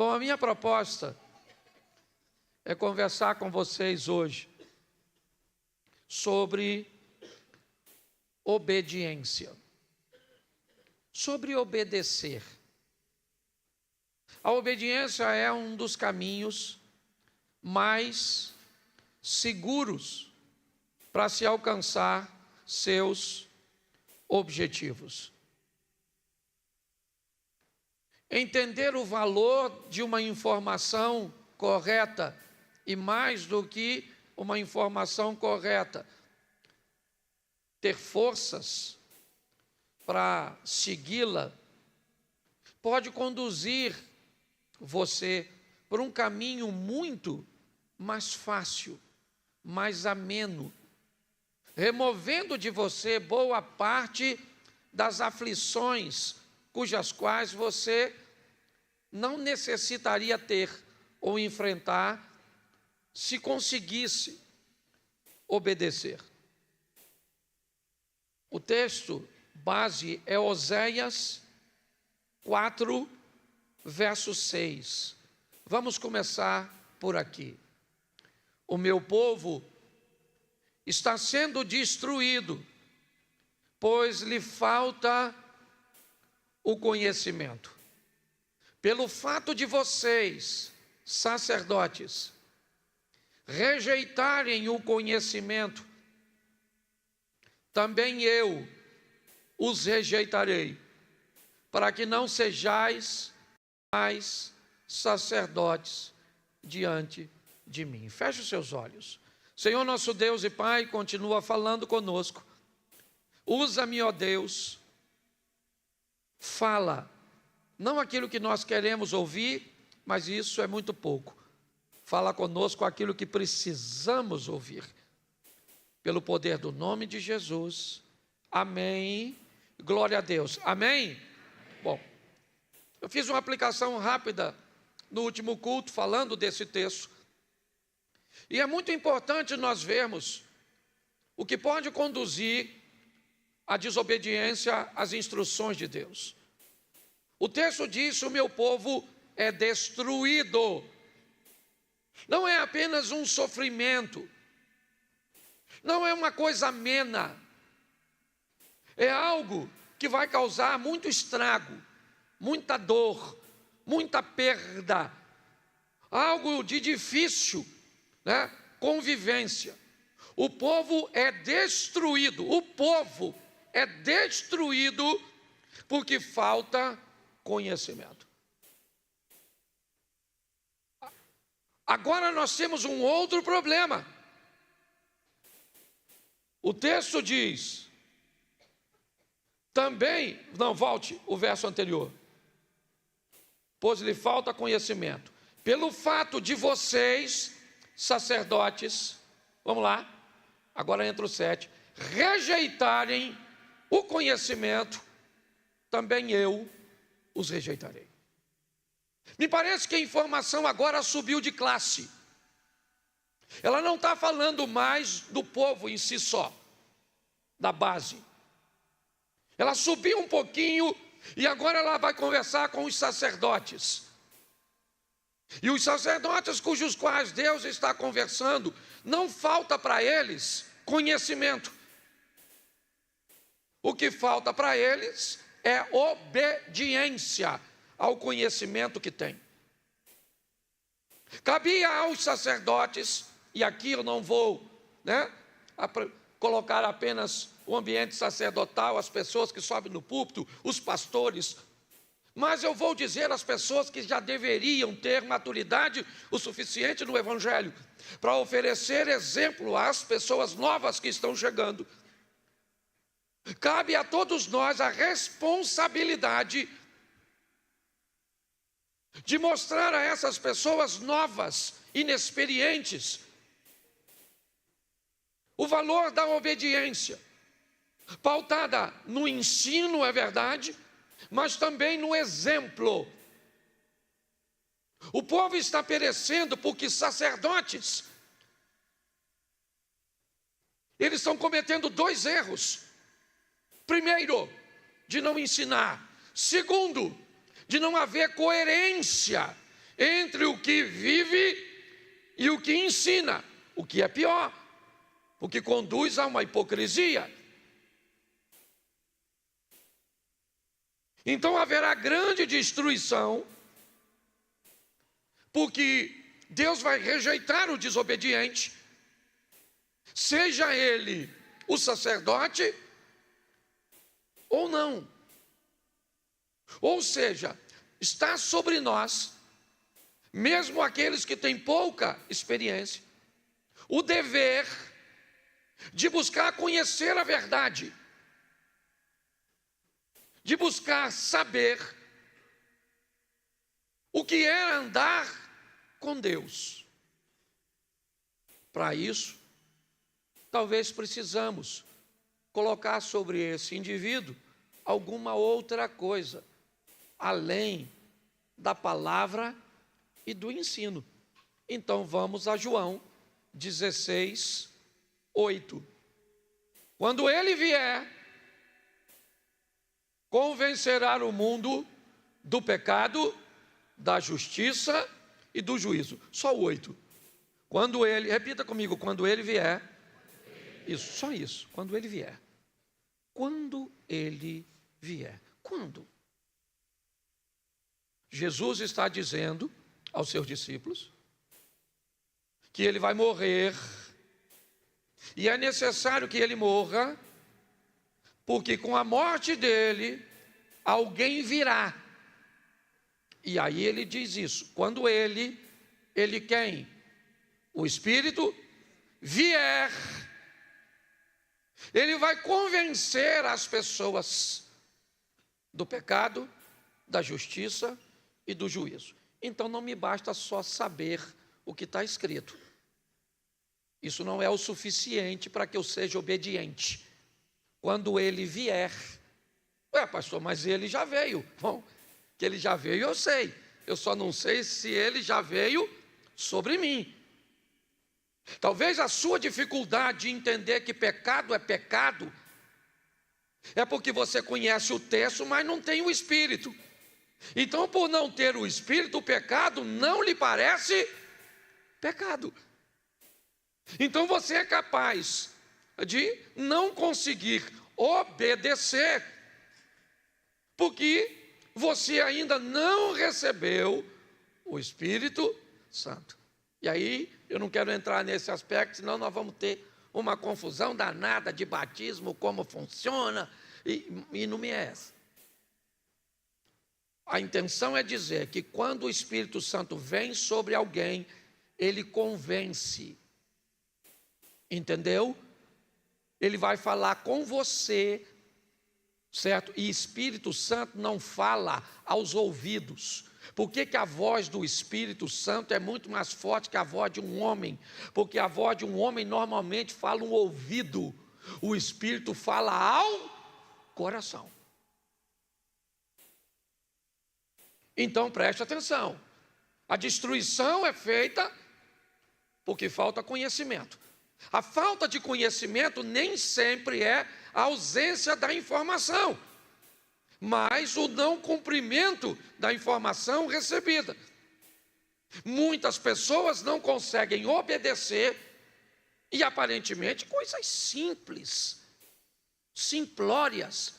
Bom, a minha proposta é conversar com vocês hoje sobre obediência, sobre obedecer. A obediência é um dos caminhos mais seguros para se alcançar seus objetivos. Entender o valor de uma informação correta e mais do que uma informação correta, ter forças para segui-la, pode conduzir você por um caminho muito mais fácil, mais ameno, removendo de você boa parte das aflições cujas quais você não necessitaria ter ou enfrentar se conseguisse obedecer. O texto base é Oséias 4, verso 6. Vamos começar por aqui. O meu povo está sendo destruído, pois lhe falta o conhecimento. Pelo fato de vocês, sacerdotes, rejeitarem o conhecimento, também eu os rejeitarei, para que não sejais mais sacerdotes diante de mim. Feche os seus olhos. Senhor nosso Deus e Pai, continua falando conosco. Usa-me, ó Deus, fala, não aquilo que nós queremos ouvir, mas isso é muito pouco. Fala conosco aquilo que precisamos ouvir. Pelo poder do nome de Jesus. Amém. Glória a Deus. Amém? Bom, eu fiz uma aplicação rápida no último culto falando desse texto. E é muito importante nós vermos o que pode conduzir à desobediência às instruções de Deus. O texto diz: o meu povo é destruído. Não é apenas um sofrimento, não é uma coisa amena, é algo que vai causar muito estrago, muita dor, muita perda, algo de difícil, convivência. O povo é destruído, porque falta conhecimento. Agora nós temos um outro problema. O texto diz, também, não, volte o verso anterior. Pois lhe falta conhecimento. Pelo fato de vocês, sacerdotes, vamos lá, agora entra o 7, rejeitarem o conhecimento, também eu os rejeitarei. Me parece que a informação agora subiu de classe. Ela não está falando mais do povo em si só, da base. Ela subiu um pouquinho e agora ela vai conversar com os sacerdotes. E os sacerdotes cujos quais Deus está conversando, não falta para eles conhecimento. O que falta para eles é obediência ao conhecimento que tem. Cabia aos sacerdotes, e aqui eu não vou colocar apenas o ambiente sacerdotal, as pessoas que sobem no púlpito, os pastores, mas eu vou dizer às pessoas que já deveriam ter maturidade o suficiente no Evangelho, para oferecer exemplo às pessoas novas que estão chegando. Cabe a todos nós a responsabilidade de mostrar a essas pessoas novas, inexperientes, o valor da obediência, pautada no ensino, é verdade, mas também no exemplo. O povo está perecendo porque sacerdotes, eles estão cometendo 2 erros. Primeiro, de não ensinar. Segundo, de não haver coerência entre o que vive e o que ensina, o que é pior, o que conduz a uma hipocrisia. Então haverá grande destruição, porque Deus vai rejeitar o desobediente, seja ele o sacerdote ou não. Ou seja, está sobre nós, mesmo aqueles que têm pouca experiência, o dever de buscar conhecer a verdade, de buscar saber o que é andar com Deus. Para isso, talvez precisamos colocar sobre esse indivíduo alguma outra coisa, além da palavra e do ensino. Então vamos a João 16, 8. Quando ele vier, convencerá o mundo do pecado, da justiça e do juízo. Só o 8. Quando ele, repita comigo, quando ele vier. Isso, só isso, quando ele vier. Quando ele vier. Quando? Jesus está dizendo aos seus discípulos que ele vai morrer, e é necessário que ele morra, porque com a morte dele, alguém virá. E aí ele diz isso, quando ele quem? O Espírito vier, ele vai convencer as pessoas do pecado, da justiça e do juízo. Então não me basta só saber o que está escrito. Isso não é o suficiente para que eu seja obediente. Quando ele vier, pastor, mas ele já veio. Bom, que ele já veio eu sei. Eu só não sei se ele já veio sobre mim. Talvez a sua dificuldade de entender que pecado é pecado é porque você conhece o texto, mas não tem o Espírito. Então, por não ter o Espírito, o pecado não lhe parece pecado. Então você é capaz de não conseguir obedecer, porque você ainda não recebeu o Espírito Santo. E aí, eu não quero entrar nesse aspecto, senão nós vamos ter uma confusão danada de batismo, como funciona, e não me é essa. A intenção é dizer que quando o Espírito Santo vem sobre alguém, ele convence. Entendeu? Ele vai falar com você, certo? E Espírito Santo não fala aos ouvidos. Por que a voz do Espírito Santo é muito mais forte que a voz de um homem? Porque a voz de um homem normalmente fala um ouvido. O Espírito fala ao coração. Então preste atenção. A destruição é feita porque falta conhecimento. A falta de conhecimento nem sempre é a ausência da informação, mas o não cumprimento da informação recebida. Muitas pessoas não conseguem obedecer e aparentemente coisas simples, simplórias,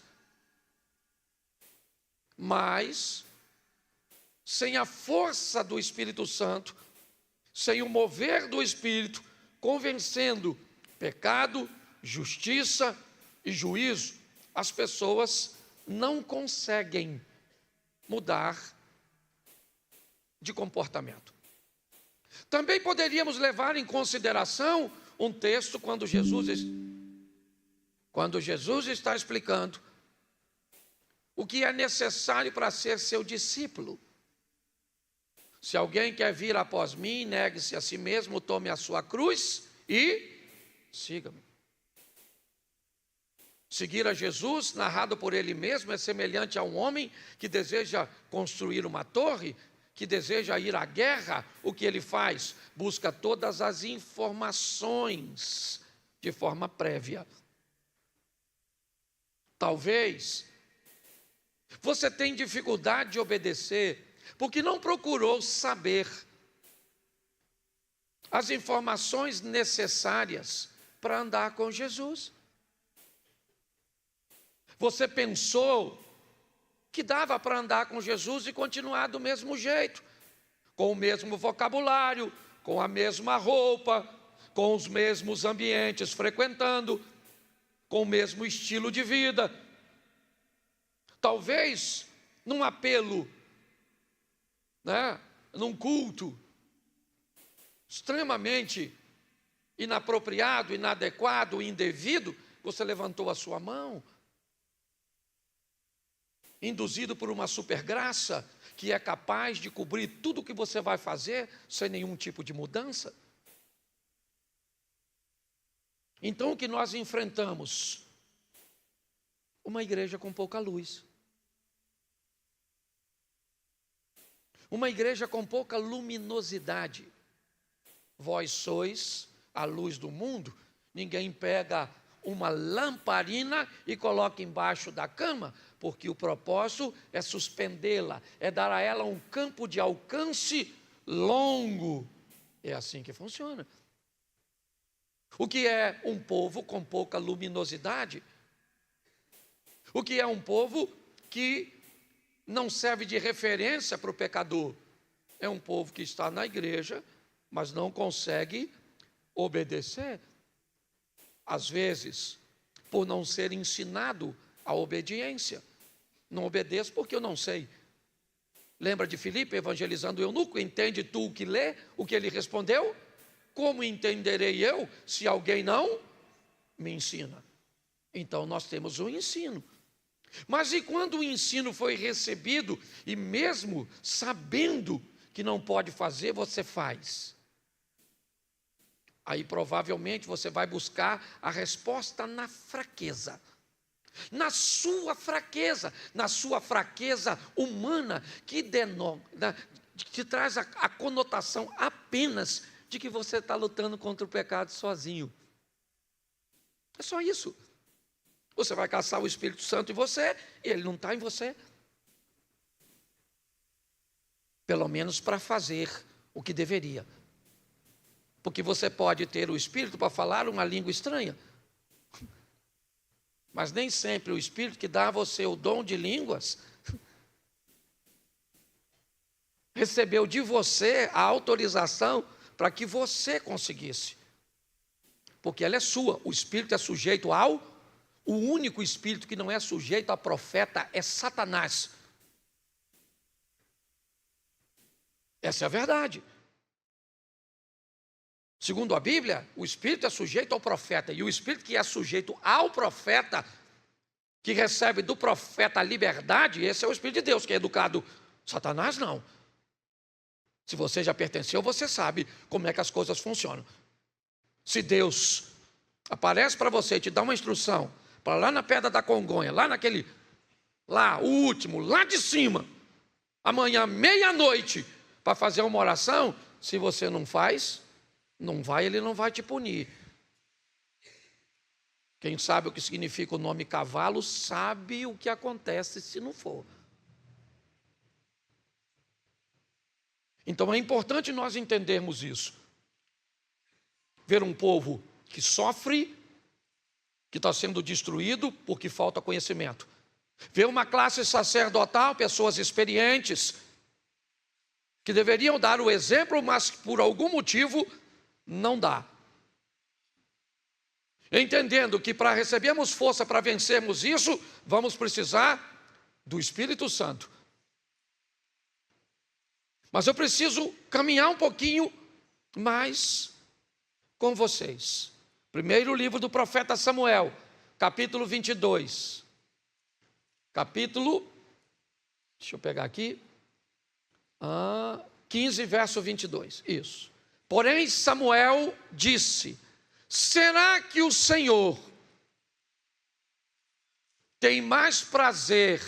mas sem a força do Espírito Santo, sem o mover do Espírito, convencendo pecado, justiça e juízo, as pessoas não conseguem mudar de comportamento. Também poderíamos levar em consideração um texto quando Jesus está explicando o que é necessário para ser seu discípulo. Se alguém quer vir após mim, negue-se a si mesmo, tome a sua cruz e siga-me. Seguir a Jesus, narrado por ele mesmo, é semelhante a um homem que deseja construir uma torre, que deseja ir à guerra. O que ele faz? Busca todas as informações de forma prévia. Talvez você tenha dificuldade de obedecer porque não procurou saber as informações necessárias para andar com Jesus. Você pensou que dava para andar com Jesus e continuar do mesmo jeito, com o mesmo vocabulário, com a mesma roupa, com os mesmos ambientes frequentando, com o mesmo estilo de vida. Talvez num apelo, num culto extremamente inapropriado, inadequado, indevido, você levantou a sua mão, induzido por uma supergraça que é capaz de cobrir tudo o que você vai fazer sem nenhum tipo de mudança. Então o que nós enfrentamos? Uma igreja com pouca luz. Uma igreja com pouca luminosidade. Vós sois a luz do mundo. Ninguém pega uma lamparina e coloca embaixo da cama, porque o propósito é suspendê-la, é dar a ela um campo de alcance longo. É assim que funciona. O que é um povo com pouca luminosidade? O que é um povo que não serve de referência para o pecador? É um povo que está na igreja, mas não consegue obedecer. Às vezes, por não ser ensinado a obediência. Não obedeço porque eu não sei. Lembra de Filipe evangelizando o eunuco? Entende tu o que lê? O que ele respondeu? Como entenderei eu se alguém não me ensina? Então nós temos um ensino. Mas e quando o ensino foi recebido e mesmo sabendo que não pode fazer, você faz? Aí provavelmente você vai buscar a resposta na fraqueza. Na sua fraqueza humana, que traz a conotação apenas de que você está lutando contra o pecado sozinho. É só isso. Você vai caçar o Espírito Santo em você e ele não está em você. Pelo menos para fazer o que deveria. Porque você pode ter o Espírito para falar uma língua estranha. Mas nem sempre o Espírito que dá a você o dom de línguas recebeu de você a autorização para que você conseguisse. Porque ela é sua. O Espírito é sujeito o único Espírito que não é sujeito a profeta é Satanás. Essa é a verdade. Segundo a Bíblia, o Espírito é sujeito ao profeta. E o Espírito que é sujeito ao profeta, que recebe do profeta a liberdade, esse é o Espírito de Deus, que é educado. Satanás não. Se você já pertenceu, você sabe como é que as coisas funcionam. Se Deus aparece para você e te dá uma instrução, para lá na Pedra da Congonha, o último, lá de cima, amanhã, meia-noite, para fazer uma oração, se você não faz, ele não vai te punir. Quem sabe o que significa o nome cavalo, sabe o que acontece se não for. Então é importante nós entendermos isso. Ver um povo que sofre, que está sendo destruído porque falta conhecimento. Ver uma classe sacerdotal, pessoas experientes, que deveriam dar o exemplo, mas por algum motivo não dá. Entendendo que para recebermos força para vencermos isso, vamos precisar do Espírito Santo. Mas eu preciso caminhar um pouquinho mais com vocês. Primeiro livro do profeta Samuel, capítulo 22. Deixa eu pegar aqui. 15, verso 22. Isso. Porém, Samuel disse: será que o Senhor tem mais prazer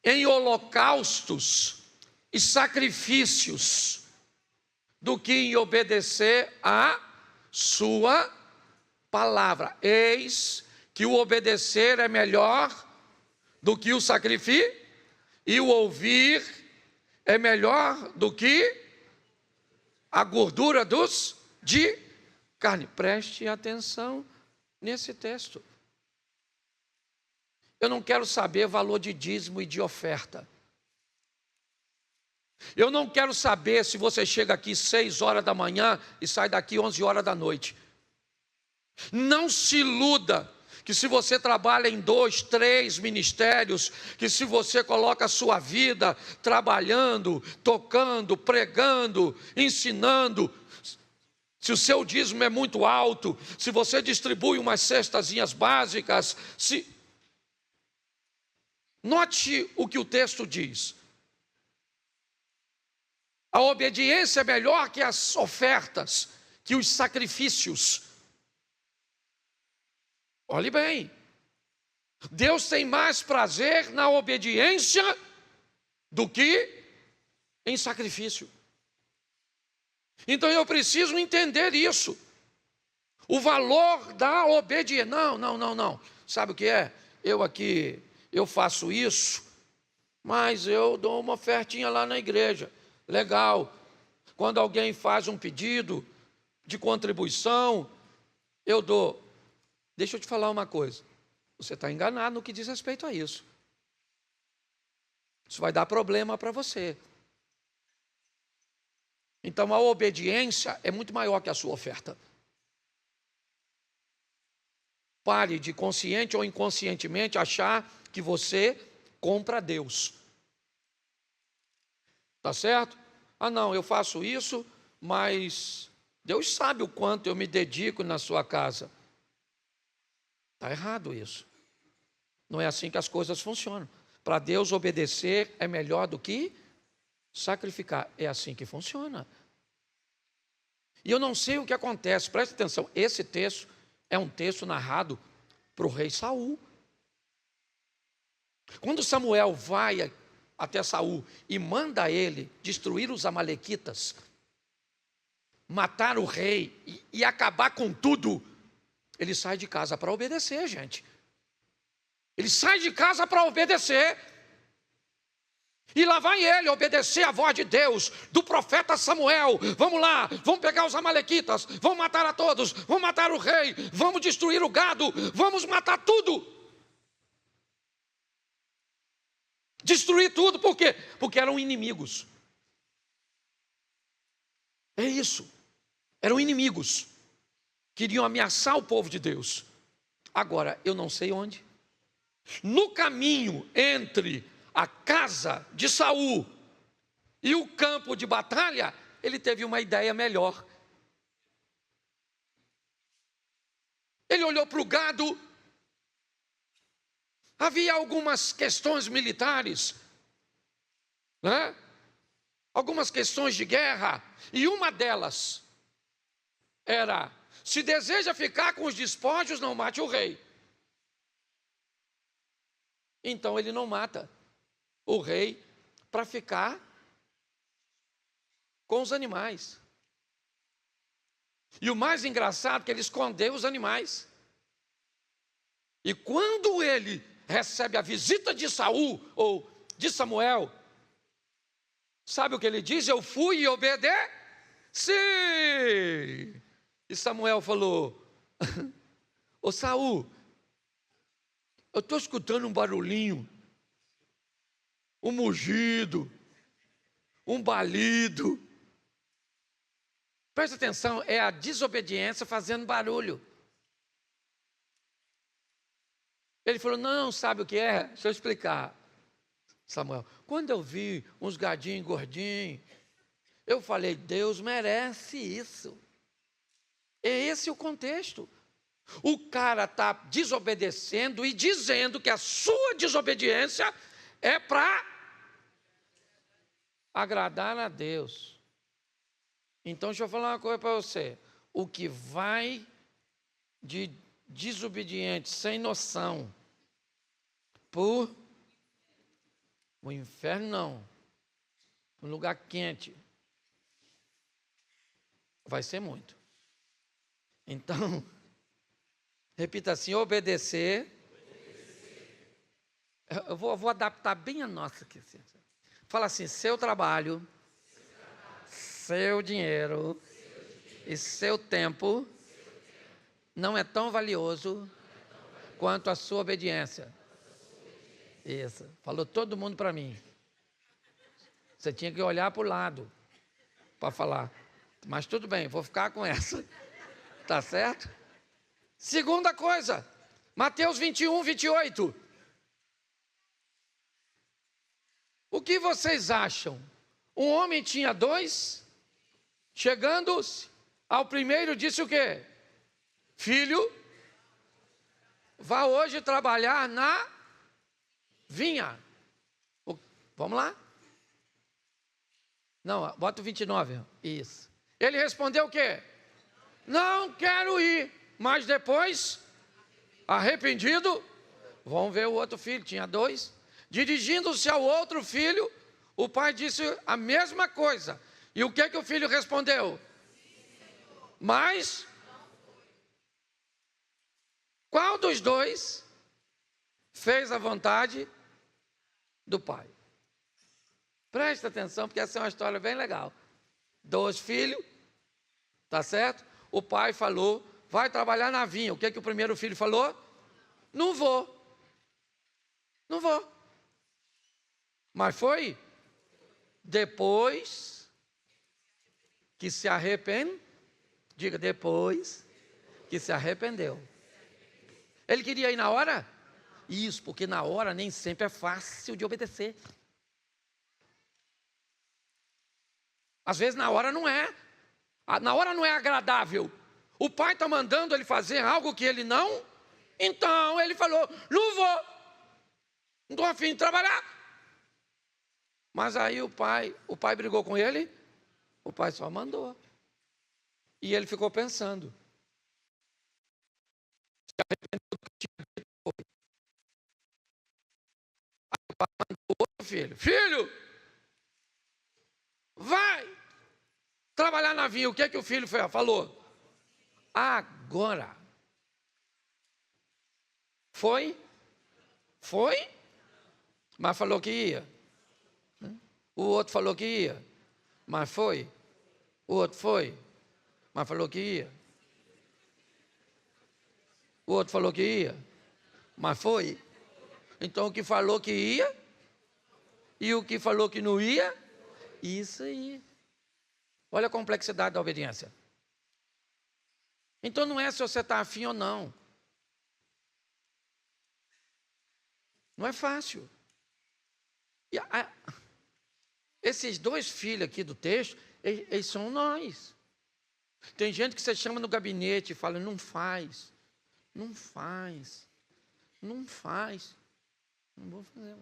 em holocaustos e sacrifícios do que em obedecer a sua palavra? Eis que o obedecer é melhor do que o sacrifício, e o ouvir é melhor do que a gordura de carne. Preste atenção nesse texto. Eu não quero saber valor de dízimo e de oferta. Eu não quero saber se você chega aqui 6 horas da manhã e sai daqui 11 horas da noite. Não se iluda que se você trabalha em 2, 3 ministérios, que se você coloca a sua vida trabalhando, tocando, pregando, ensinando, se o seu dízimo é muito alto, se você distribui umas cestazinhas básicas, Note o que o texto diz. A obediência é melhor que as ofertas, que os sacrifícios. Olhe bem, Deus tem mais prazer na obediência do que em sacrifício. Então eu preciso entender isso. O valor da obediência. Não. Sabe o que é? Eu faço isso, mas eu dou uma ofertinha lá na igreja. Legal. Quando alguém faz um pedido de contribuição, eu dou. Deixa eu te falar uma coisa. Você está enganado no que diz respeito a isso. Isso vai dar problema para você. Então a obediência é muito maior que a sua oferta. Pare de, consciente ou inconscientemente, achar que você compra a Deus. Tá certo? Não, eu faço isso, mas Deus sabe o quanto eu me dedico na sua casa. Está errado isso. Não é assim que as coisas funcionam. Para Deus obedecer é melhor do que sacrificar. É assim que funciona. E eu não sei o que acontece, preste atenção, esse texto é um texto narrado para o rei Saul. Quando Samuel vai até Saul e manda ele destruir os amalequitas, matar o rei e acabar com tudo, ele sai de casa para obedecer, gente. Ele sai de casa para obedecer. E lá vai ele obedecer a voz de Deus, do profeta Samuel. Vamos lá, vamos pegar os amalequitas, vamos matar a todos, vamos matar o rei, vamos destruir o gado, vamos matar tudo. Destruir tudo, por quê? Porque eram inimigos. É isso, eram inimigos. Queriam ameaçar o povo de Deus. Agora, eu não sei onde. No caminho entre a casa de Saul e o campo de batalha, ele teve uma ideia melhor. Ele olhou para o gado. Havia algumas questões militares, né? Algumas questões de guerra, e uma delas era: se deseja ficar com os despojos, não mate o rei. Então ele não mata o rei para ficar com os animais. E o mais engraçado é que ele escondeu os animais. E quando ele recebe a visita de Saul ou de Samuel, sabe o que ele diz? Eu fui e obedeci. E Samuel falou: ô Saul, eu estou escutando um barulhinho, um mugido, um balido. Presta atenção, é a desobediência fazendo barulho. Ele falou: não, sabe o que é? Deixa eu explicar, Samuel. Quando eu vi uns gadinhos gordinhos, eu falei: Deus merece isso. É esse o contexto. O cara está desobedecendo e dizendo que a sua desobediência é para agradar a Deus. Então, deixa eu falar uma coisa para você. O que vai de desobediente, sem noção, por o inferno, não, um lugar quente, vai ser muito. Então, repita assim: obedecer. Eu vou adaptar bem a nossa aqui. Fala assim: seu trabalho, seu dinheiro e seu tempo não é tão valioso quanto a sua obediência. Isso, falou todo mundo para mim. Você tinha que olhar para o lado para falar. Mas tudo bem, vou ficar com essa. Tá certo? Segunda coisa, Mateus 21, 28. O que vocês acham? Um homem tinha 2, chegando ao primeiro disse o quê? Filho, vá hoje trabalhar na vinha. Vamos lá? Não, bota o 29. Isso. Ele respondeu o quê? Não quero ir. Mas depois, arrependido, vamos ver o outro filho, tinha 2. Dirigindo-se ao outro filho, o pai disse a mesma coisa. E o que o filho respondeu? Mas, qual dos 2 fez a vontade do pai? Presta atenção, porque essa é uma história bem legal. 2 filhos, tá certo? O pai falou, vai trabalhar na vinha. O que o primeiro filho falou? Não vou. Não vou. Mas foi depois que se arrependeu. Diga, depois que se arrependeu. Ele queria ir na hora? Isso, porque na hora nem sempre é fácil de obedecer. Às vezes na hora não é. Na hora não é agradável. O pai está mandando ele fazer algo que ele não. Então ele falou, não vou. Não estou a fim de trabalhar. Mas aí o pai brigou com ele. O pai só mandou. E ele ficou pensando. Se arrependeu do que tinha dito. Aí o pai mandou outro filho. Filho, vai trabalhar na vinha. O que o filho falou? Agora. Foi? Mas falou que ia. O outro falou que ia. Mas foi. O outro foi. Mas falou que ia. O outro falou que ia. Mas foi. Então o que falou que ia e o que falou que não ia, isso aí. Olha a complexidade da obediência. Então não é se você está afim ou não. Não é fácil. E esses 2 filhos aqui do texto, eles são nós. Tem gente que você chama no gabinete e fala, não faz. Não faz. Não faz. Não vou fazer.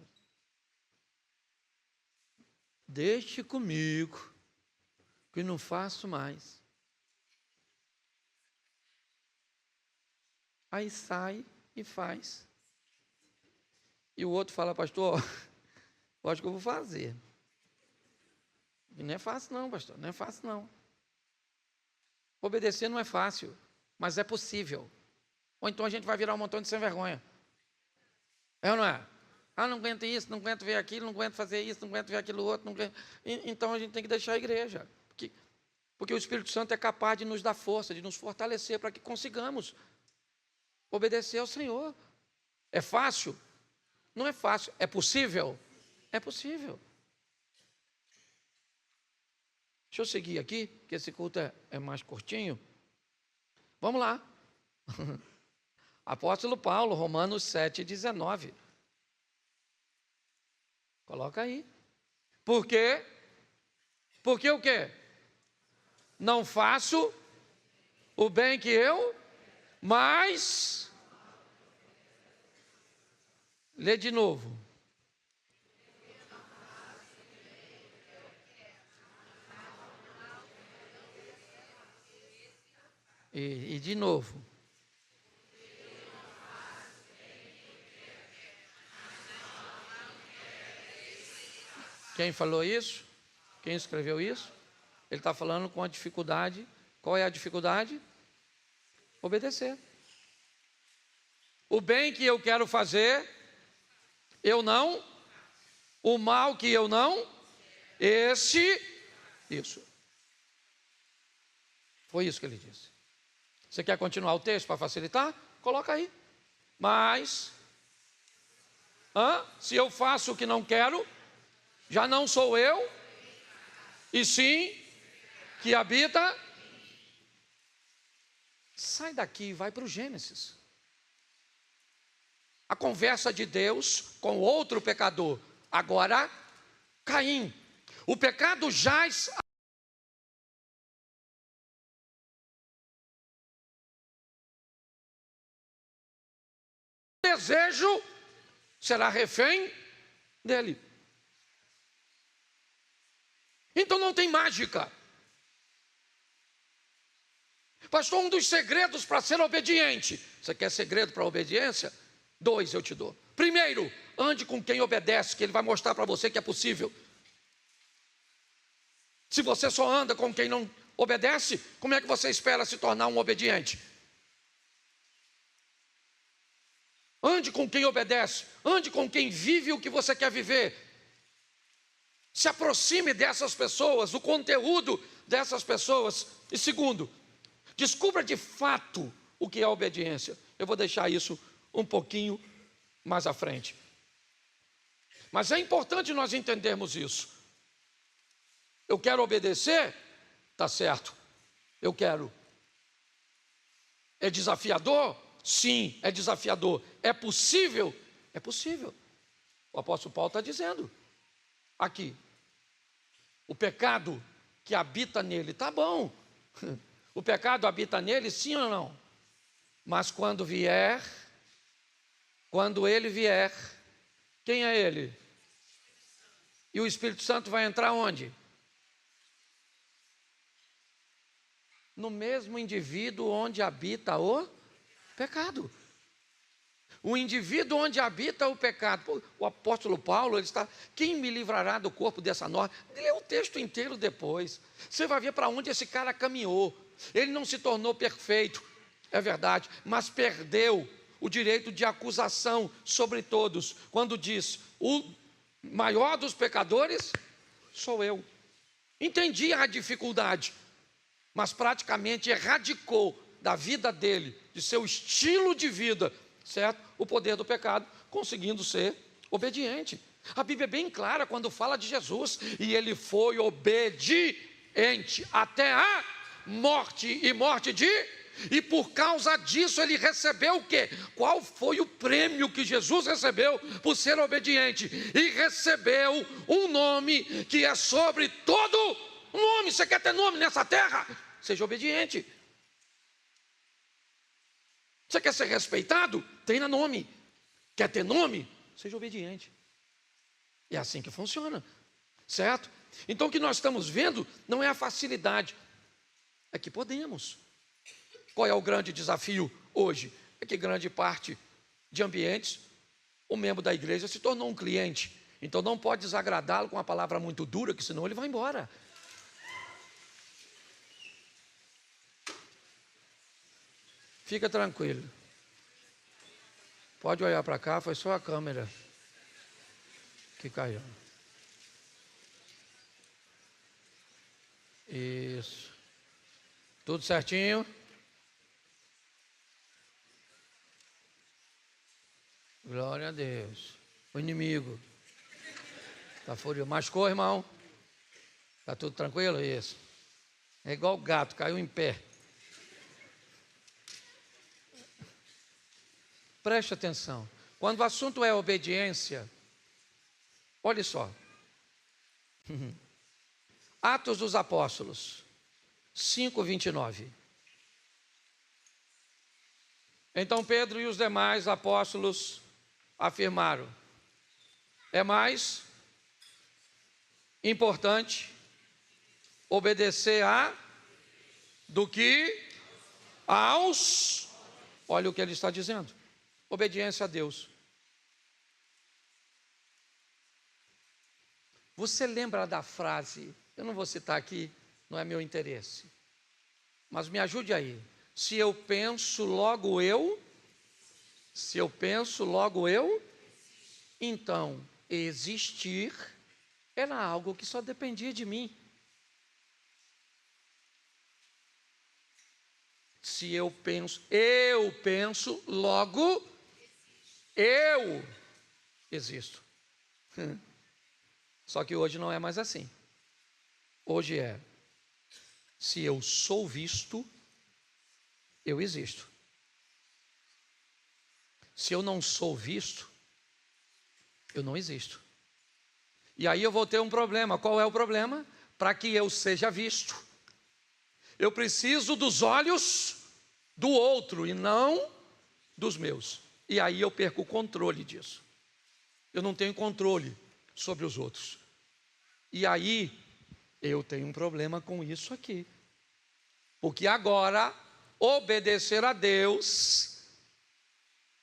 Deixe comigo, que não faço mais. Aí sai e faz. E o outro fala, pastor, eu acho que eu vou fazer. E não é fácil não, pastor, não é fácil não. Obedecer não é fácil, mas é possível. Ou então a gente vai virar um montão de sem vergonha. É ou não é? Não aguento isso, não aguento ver aquilo, não aguento fazer isso, não aguento ver aquilo outro. Não aguento... Então a gente tem que deixar a igreja. Porque o Espírito Santo é capaz de nos dar força, de nos fortalecer para que consigamos obedecer ao Senhor. É fácil? Não é fácil. É possível? É possível. Deixa eu seguir aqui, que esse culto é mais curtinho. Vamos lá. Apóstolo Paulo, Romanos 7, 19. Coloca aí. Por quê? Porque o quê? Não faço o bem que eu, mas... Lê de novo. E de novo. Quem falou isso? Quem escreveu isso? Ele está falando com a dificuldade. Qual é a dificuldade? Obedecer. O bem que eu quero fazer, eu não. O mal que eu não Isso. Foi isso que ele disse. Você quer continuar o texto para facilitar? Coloca aí. Mas, se eu faço o que não quero, já não sou eu, e sim que habita. Sai daqui e vai para o Gênesis. A conversa de Deus com outro pecador. Agora, Caim. O pecado jaz. O desejo será refém dele. Então não tem mágica. Pastor, um dos segredos para ser obediente. Você quer segredo para obediência? 2 eu te dou. Primeiro, ande com quem obedece, que ele vai mostrar para você que é possível. Se você só anda com quem não obedece, como é que você espera se tornar um obediente? Ande com quem obedece, ande com quem vive o que você quer viver. Se aproxime dessas pessoas, do conteúdo dessas pessoas. E segundo, descubra de fato o que é obediência. Eu vou deixar isso um pouquinho mais à frente. Mas é importante nós entendermos isso. Eu quero obedecer? Tá certo. Eu quero. É desafiador? Sim, é desafiador. É possível? É possível. O apóstolo Paulo está dizendo aqui. O pecado que habita nele, tá bom. O pecado habita nele, sim ou não? Mas quando ele vier, quem é ele? E o Espírito Santo vai entrar onde? No mesmo indivíduo onde habita o pecado. O indivíduo onde habita o pecado. O apóstolo Paulo, ele está, quem me livrará do corpo dessa norma? Ele lê o texto inteiro depois. Você vai ver para onde esse cara caminhou. Ele não se tornou perfeito, é verdade, mas perdeu o direito de acusação sobre todos, quando diz, o maior dos pecadores sou eu. Entendi a dificuldade, mas praticamente erradicou da vida dele, de seu estilo de vida, certo? O poder do pecado, conseguindo ser obediente. A Bíblia é bem clara quando fala de Jesus, e ele foi obediente até a morte, e morte e por causa disso ele recebeu o quê? Qual foi o prêmio que Jesus recebeu por ser obediente? E recebeu um nome que é sobre todo nome. Você quer ter nome nessa terra? Seja obediente. Você quer ser respeitado? Tenha nome. Quer ter nome? Seja obediente. É assim que funciona, certo? Então o que nós estamos vendo não é a facilidade, é que podemos. Qual é o grande desafio hoje? É que grande parte de ambientes, o membro da igreja se tornou um cliente. Então não pode desagradá-lo com uma palavra muito dura, que senão ele vai embora. Fica tranquilo. Pode olhar para cá, foi só a câmera que caiu. Isso. Tudo certinho? Glória a Deus. O inimigo está furioso. Machucou, irmão? Está tudo tranquilo? Isso. É igual o gato, caiu em pé. Preste atenção. Quando o assunto é obediência, olha só. Atos dos Apóstolos 5:29. Então Pedro e os demais apóstolos afirmaram: é mais importante obedecer do que aos. Olha o que ele está dizendo: obediência a Deus. Você lembra da frase, eu não vou citar aqui, não é meu interesse, mas me ajude aí. Se eu penso, logo eu. Se eu penso, logo eu. Então, existir era algo que só dependia de mim. Se eu penso, logo eu existo. Só que hoje não é mais assim. Hoje é, se eu sou visto, eu existo. Se eu não sou visto, eu não existo. E aí eu vou ter um problema. Qual é o problema? Para que eu seja visto, eu preciso dos olhos do outro e não dos meus. E aí eu perco o controle disso. Eu não tenho controle sobre os outros. E aí eu tenho um problema com isso aqui. Porque agora obedecer a Deus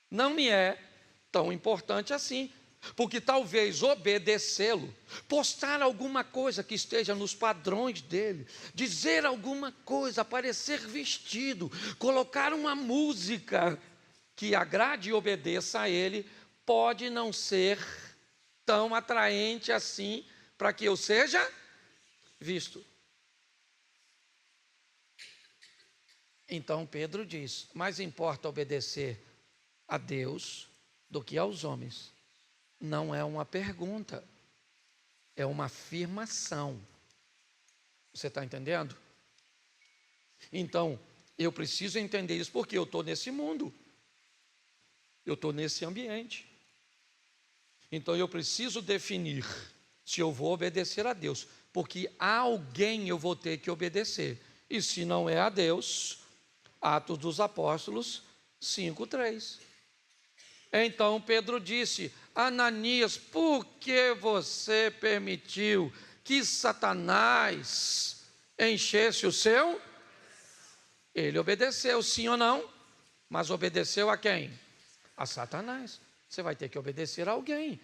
não me é tão importante assim. Porque talvez obedecê-lo, postar alguma coisa que esteja nos padrões dele, dizer alguma coisa, aparecer vestido, colocar uma música que agrade e obedeça a ele, pode não ser tão atraente assim para que eu seja visto. Então Pedro diz: mais importa obedecer a Deus do que aos homens. Não é uma pergunta, é uma afirmação. Você está entendendo? Então, eu preciso entender isso porque eu estou nesse mundo, eu estou nesse ambiente. Então, eu preciso definir se eu vou obedecer a Deus, porque a alguém eu vou ter que obedecer. E se não é a Deus, Atos dos Apóstolos 5:3. Então Pedro disse: Ananias, por que você permitiu que Satanás enchesse o seu? Ele obedeceu, sim ou não? Mas obedeceu a quem? A Satanás. Você vai ter que obedecer a alguém.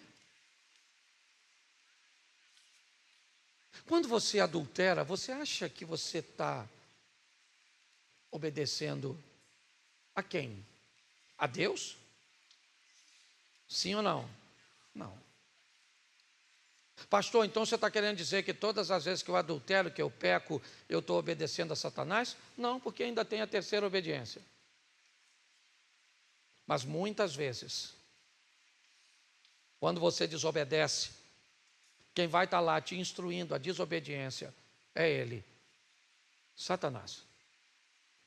Quando você adultera, você acha que você está obedecendo a quem? A Deus? Sim ou não? Não. Pastor, então você está querendo dizer que todas as vezes que eu adultero, que eu peco, eu estou obedecendo a Satanás? Não, porque ainda tem a terceira obediência. Mas muitas vezes, quando você desobedece, quem vai estar lá te instruindo a desobediência é ele, Satanás.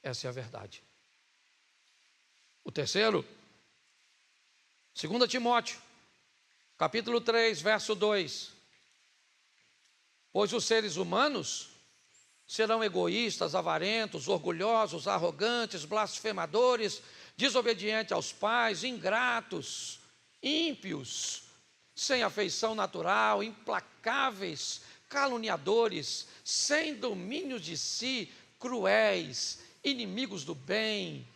Essa é a verdade. O terceiro, 2 Timóteo, capítulo 3, verso 2. Pois os seres humanos serão egoístas, avarentos, orgulhosos, arrogantes, blasfemadores, desobedientes aos pais, ingratos, ímpios, sem afeição natural, implacáveis, caluniadores, sem domínio de si, cruéis, inimigos do bem,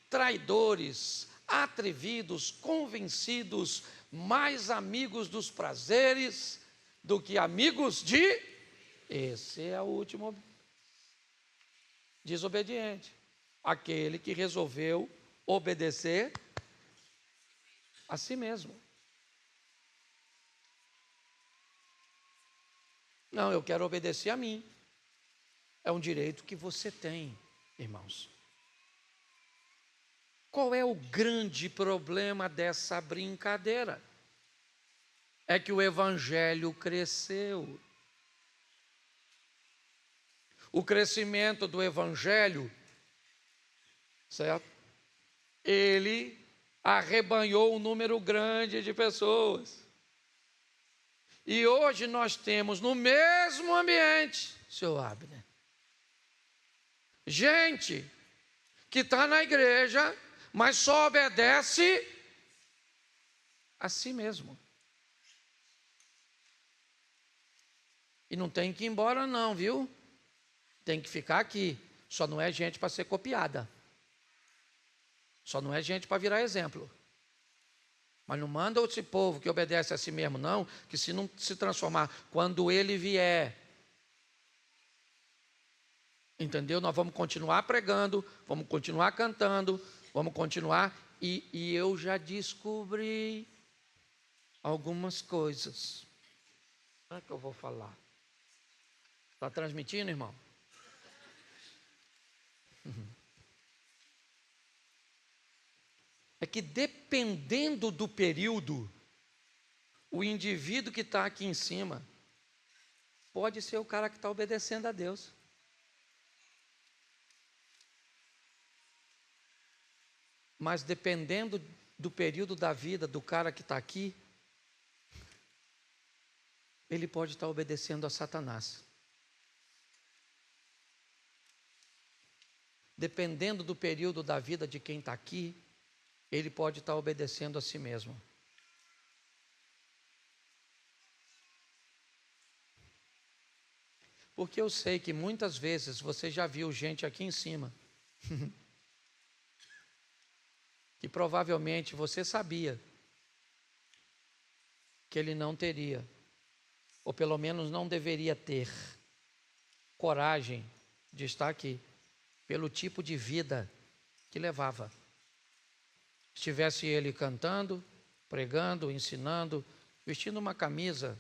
traidores, atrevidos, convencidos, mais amigos dos prazeres do que amigos de... Esse é o último desobediente, aquele que resolveu obedecer a si mesmo. Não, eu quero obedecer a mim. É um direito que você tem, irmãos. Qual é o grande problema dessa brincadeira? É que o evangelho cresceu. O crescimento do evangelho, certo? Ele arrebanhou um número grande de pessoas. E hoje nós temos no mesmo ambiente, seu Abner, gente que está na igreja, mas só obedece a si mesmo. E não tem que ir embora não, viu? Tem que ficar aqui. Só não é gente para ser copiada. Só não é gente para virar exemplo. Mas não manda esse povo que obedece a si mesmo, não, que se não se transformar, quando ele vier, entendeu? Nós vamos continuar pregando, vamos continuar cantando, vamos continuar, e eu já descobri algumas coisas. Como é que eu vou falar? Está transmitindo, irmão? É que dependendo do período, o indivíduo que está aqui em cima pode ser o cara que está obedecendo a Deus. Mas dependendo do período da vida do cara que está aqui, ele pode estar obedecendo a Satanás. Dependendo do período da vida de quem está aqui, ele pode estar obedecendo a si mesmo. Porque eu sei que muitas vezes você já viu gente aqui em cima que provavelmente você sabia que ele não teria, ou pelo menos não deveria ter, coragem de estar aqui, pelo tipo de vida que levava. Estivesse ele cantando, pregando, ensinando, vestindo uma camisa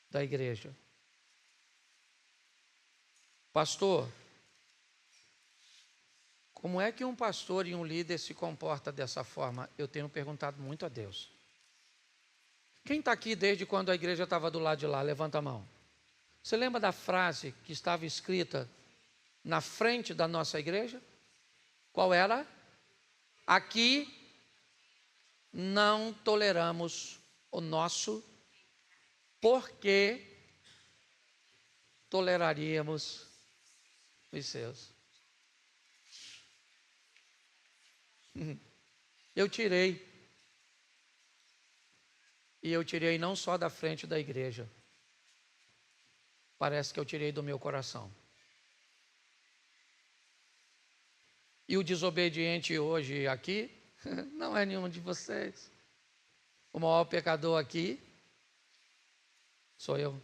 da igreja. Pastor, como é que um pastor e um líder se comporta dessa forma? Eu tenho perguntado muito a Deus. Quem está aqui desde quando a igreja estava do lado de lá? Levanta a mão. Você lembra da frase que estava escrita na frente da nossa igreja? Qual era? Aqui não toleramos o nosso, porque toleraríamos os seus. Eu tirei. E eu tirei não só da frente da igreja. Parece que eu tirei do meu coração. E o desobediente hoje aqui não é nenhum de vocês. O maior pecador aqui sou eu.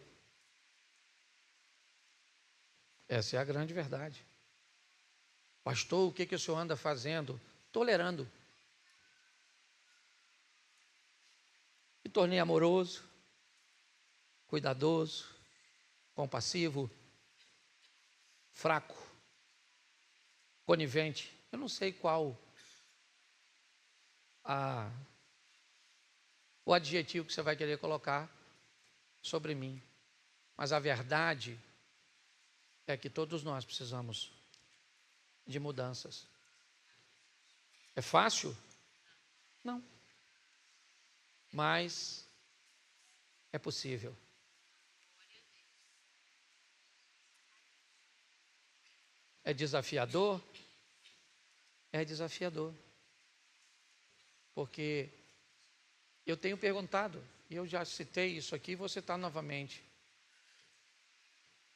Essa é a grande verdade. Pastor, o que o senhor anda fazendo? Tolerando. Me tornei amoroso, cuidadoso, compassivo, fraco, conivente. Eu não sei qual o adjetivo que você vai querer colocar sobre mim. Mas a verdade é que todos nós precisamos de mudanças. É fácil? Não. Mas é possível. É desafiador? É desafiador. Porque eu tenho perguntado, e eu já citei isso aqui, vou citar novamente.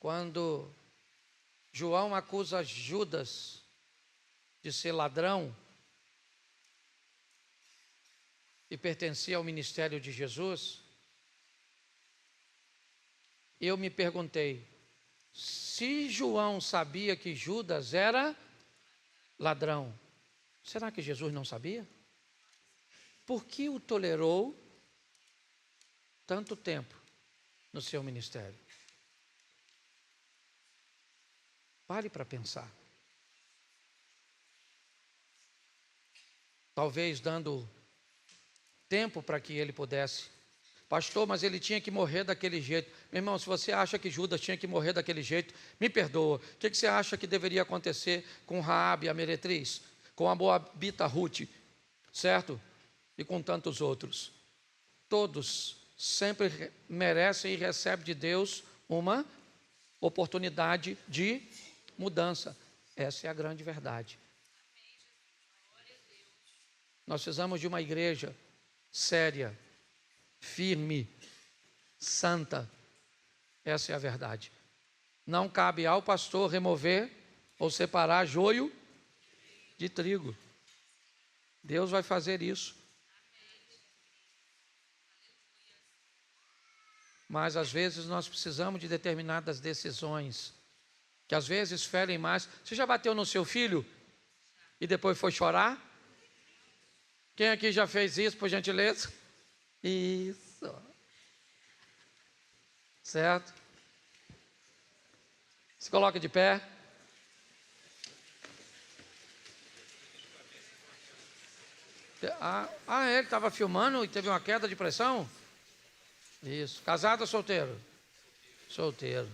Quando João acusa Judas de ser ladrão e pertencia ao ministério de Jesus, eu me perguntei, se João sabia que Judas era ladrão, será que Jesus não sabia? Por que o tolerou tanto tempo no seu ministério? Pare para pensar. Talvez dando tempo para que ele pudesse. Pastor, mas ele tinha que morrer daquele jeito. Meu irmão, se você acha que Judas tinha que morrer daquele jeito, me perdoa. O que você acha que deveria acontecer com Raabe, a meretriz? Com a moabita Ruth, certo? E com tantos outros. Todos sempre merecem e recebem de Deus uma oportunidade de mudança. Essa é a grande verdade. Nós precisamos de uma igreja séria, firme, santa. Essa é a verdade. Não cabe ao pastor remover ou separar joio de trigo. Deus vai fazer isso. Mas às vezes nós precisamos de determinadas decisões, que às vezes ferem mais. Você já bateu no seu filho e depois foi chorar? Quem aqui já fez isso, por gentileza? Isso. Certo? Se coloca de pé. Ele estava filmando e teve uma queda de pressão? Isso. Casado ou solteiro? Solteiro.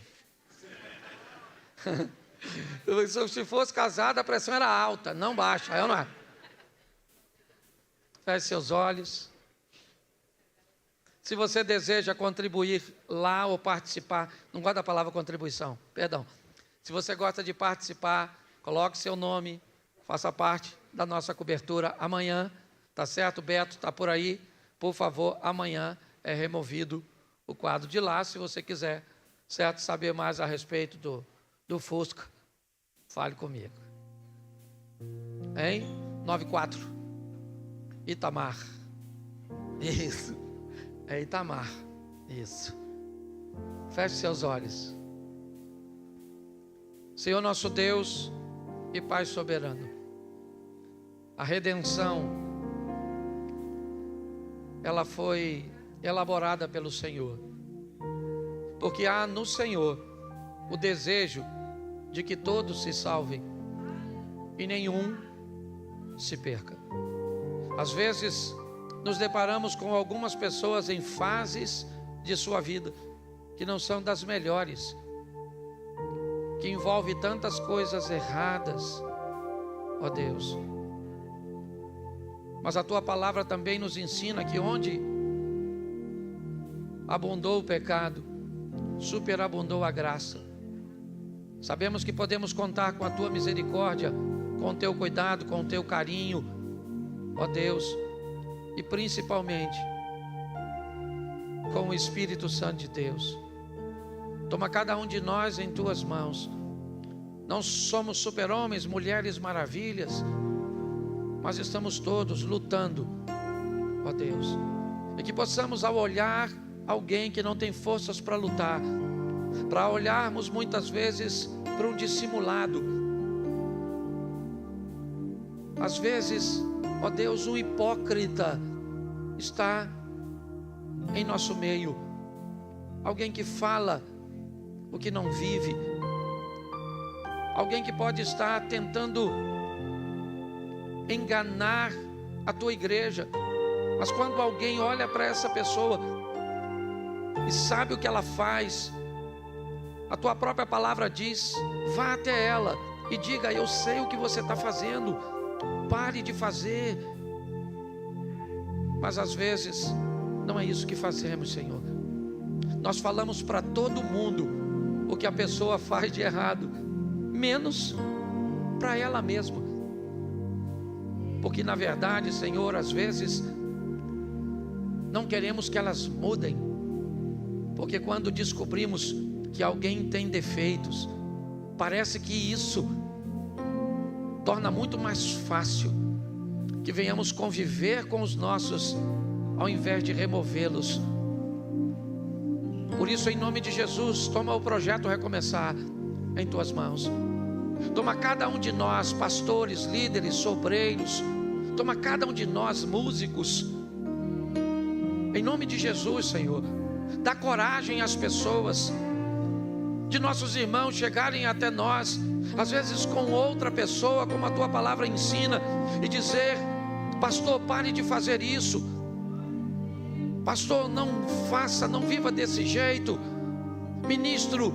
Se fosse casado, a pressão era alta, não baixa. Eu não. Feche seus olhos. Se você deseja contribuir lá ou participar, não gosto da palavra contribuição, perdão. Se você gosta de participar, coloque seu nome, faça parte da nossa cobertura amanhã, tá certo? Beto está por aí, por favor, amanhã é removido o quadro de lá, se você quiser, certo? Saber mais a respeito do Fusca, fale comigo. Hein? 94, Itamar, isso. É Itamar, isso. Feche seus olhos. Senhor nosso Deus e Pai soberano, a redenção, ela foi elaborada pelo Senhor, porque há no Senhor o desejo de que todos se salvem e nenhum se perca. Às vezes nos deparamos com algumas pessoas em fases de sua vida que não são das melhores, que envolve tantas coisas erradas, ó Deus. Mas a Tua palavra também nos ensina que onde abundou o pecado, superabundou a graça. Sabemos que podemos contar com a Tua misericórdia, com o Teu cuidado, com o Teu carinho, ó Deus, e principalmente com o Espírito Santo de Deus. Toma cada um de nós em Tuas mãos. Não somos super-homens, mulheres maravilhas, mas estamos todos lutando, ó Deus. E que possamos, ao olhar alguém que não tem forças para lutar, para olharmos muitas vezes para um dissimulado, às vezes, ó Deus, um hipócrita está em nosso meio, alguém que fala o que não vive, alguém que pode estar tentando enganar a Tua igreja, mas quando alguém olha para essa pessoa e sabe o que ela faz, a Tua própria palavra diz: vá até ela e diga: eu sei o que você está fazendo, pare de fazer. Mas às vezes não é isso que fazemos, Senhor. Nós falamos para todo mundo o que a pessoa faz de errado, menos para ela mesma. Porque na verdade, Senhor, às vezes não queremos que elas mudem, porque quando descobrimos que alguém tem defeitos, parece que isso torna muito mais fácil que venhamos conviver com os nossos, ao invés de removê-los. Por isso, em nome de Jesus, toma o projeto Recomeçar em Tuas mãos. Toma cada um de nós, pastores, líderes, sobreiros, toma cada um de nós, músicos, em nome de Jesus, Senhor. Dá coragem às pessoas, de nossos irmãos chegarem até nós, às vezes com outra pessoa, como a Tua palavra ensina, e dizer: pastor, pare de fazer isso, pastor, não faça, não viva desse jeito, ministro,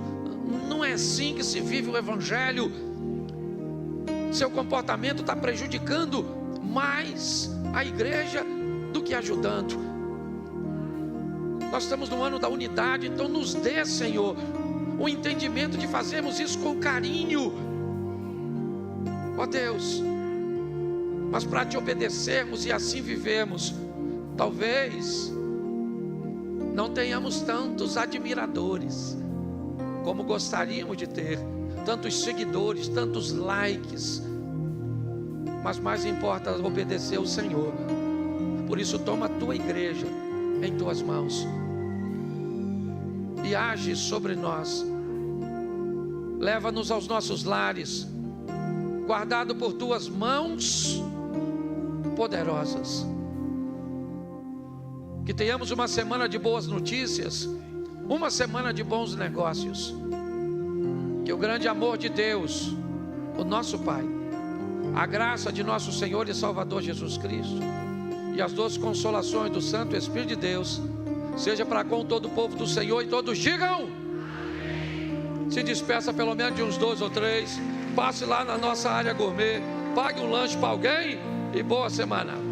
não é assim que se vive o Evangelho, seu comportamento está prejudicando mais a igreja do que ajudando. Nós estamos no ano da unidade, então nos dê, Senhor, o entendimento de fazermos isso com carinho, ó Deus, mas para Te obedecermos e assim vivemos. Talvez não tenhamos tantos admiradores como gostaríamos de ter, tantos seguidores, tantos likes, mas mais importa obedecer ao Senhor. Por isso, toma a Tua igreja em Tuas mãos e age sobre nós. Leva-nos aos nossos lares, guardado por Tuas mãos poderosas. Que tenhamos uma semana de boas notícias, uma semana de bons negócios. Que o grande amor de Deus, o nosso Pai, a graça de nosso Senhor e Salvador Jesus Cristo e as doces consolações do Santo Espírito de Deus seja para com todo o povo do Senhor, e todos digam amém. Se despeça pelo menos de uns 2 ou 3, passe lá na nossa área gourmet, pague um lanche para alguém e boa semana.